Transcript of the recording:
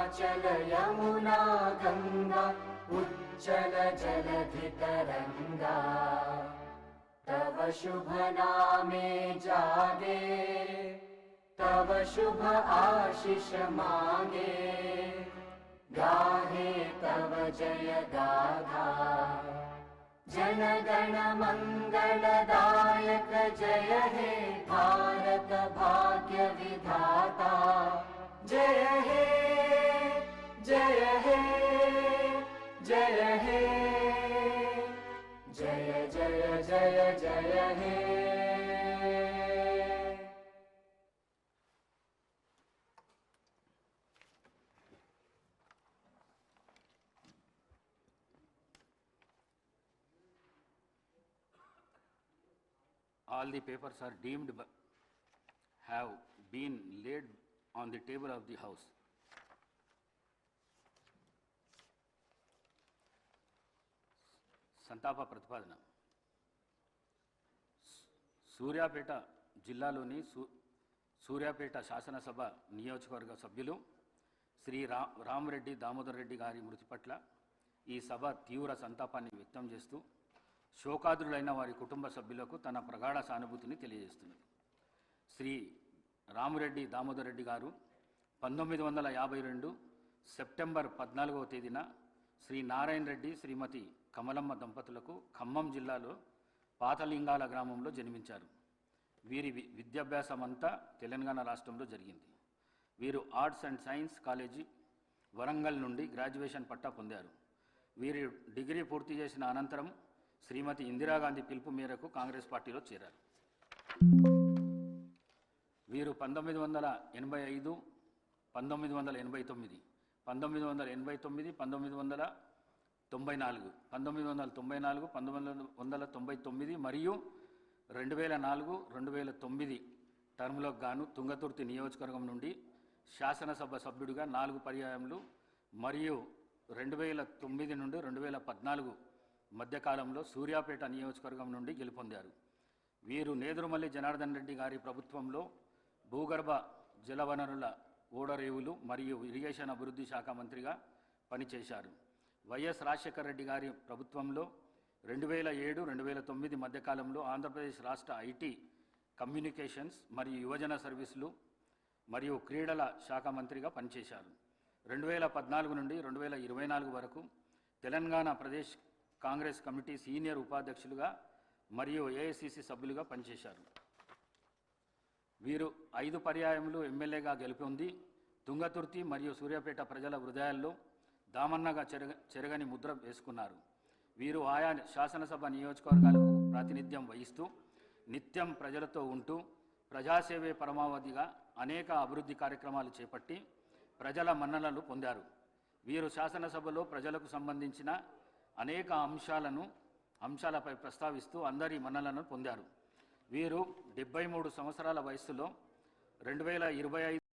हिमाचल यमुना गंगा उच्चल जलधितरंगा तव शुभ नामे जागे तव शुभ आशीष मांगे गाहे तव जय गाथा जनगण मंगलदायक जय हे भारत भाग्य विधाता जय हे जय हे जय हे जय जय जय जय हे। All the papers are deemed have been laid on the table of the House. సంతాప ప్రతిపాదన. సూర్యాపేట జిల్లాలోని సూర్యాపేట శాసనసభ నియోజకవర్గ సభ్యులు శ్రీ రామరెడ్డి దామోదర్ రెడ్డి గారి మృతి పట్ల ఈ సభ తీవ్ర సంతాపాన్ని వ్యక్తం చేస్తూ శోకాదులైన వారి కుటుంబ సభ్యులకు తన ప్రగాఢ సానుభూతిని తెలియజేస్తున్నది. శ్రీ రామరెడ్డి దామోదర్ రెడ్డి గారు 1952 సెప్టెంబర్ 14వ తేదీన శ్రీ నారాయణ రెడ్డి శ్రీమతి కమలమ్మ దంపతులకు ఖమ్మం జిల్లాలో పాతలింగాల గ్రామంలో జన్మించారు. వీరి విద్యాభ్యాసం అంతా తెలంగాణ రాష్ట్రంలో జరిగింది. వీరు arts and science college Warangal నుండి గ్రాడ్యుయేషన్ పట్టా పొందారు. వీరు డిగ్రీ పూర్తి చేసిన అనంతరం శ్రీమతి ఇందిరాగాంధీ పిలుపు మేరకు కాంగ్రెస్ పార్టీలో చేరారు. వీరు 1985, 1989, 1989, 1994, 1994, 1999 మరియు 2004, 2009 టర్మ్లకు గాను తుంగతుర్తి నియోజకవర్గం నుండి శాసనసభ సభ్యుడిగా 4 పర్యాయములు మరియు 2009 నుండి 2014 మధ్యకాలంలో సూర్యాపేట నియోజకవర్గం నుండి గెలుపొందారు. వీరు నేదురుమల్లి జనార్దన్ రెడ్డి గారి ప్రభుత్వంలో భూగర్భ జలవనరుల ఓడరేవులు మరియు ఇరిగేషన్ అభివృద్ధి శాఖ మంత్రిగా పనిచేశారు. వైఎస్ రాజశేఖర రెడ్డి గారి ప్రభుత్వంలో 2007, 2009 మధ్యకాలంలో ఆంధ్రప్రదేశ్ రాష్ట్ర ఐటీ, కమ్యూనికేషన్స్ మరియు యువజన సర్వీసులు మరియు క్రీడల శాఖ మంత్రిగా పనిచేశారు. 2014 నుండి 2024 వరకు తెలంగాణ ప్రదేశ్ కాంగ్రెస్ కమిటీ సీనియర్ ఉపాధ్యక్షులుగా మరియు ఏఐసిసి సభ్యులుగా పనిచేశారు. వీరు 5 పర్యాయములు ఎమ్మెల్యేగా గెలుపొంది తుంగతుర్తి మరియు సూర్యాపేట ప్రజల హృదయాల్లో దామన్నగా చెరగని ముద్ర వేసుకున్నారు. వీరు ఆయా శాసనసభ నియోజకవర్గాలకు ప్రాతినిధ్యం వహిస్తూ నిత్యం ప్రజలతో ఉంటూ ప్రజాసేవే పరమావధిగా అనేక అభివృద్ధి కార్యక్రమాలు చేపట్టి ప్రజల మన్ననలు పొందారు. వీరు శాసనసభలో ప్రజలకు సంబంధించిన అనేక అంశాలపై ప్రస్తావిస్తూ అందరి మన్ననలను పొందారు. వీరు 73 సంవత్సరాల వయస్సులో 2025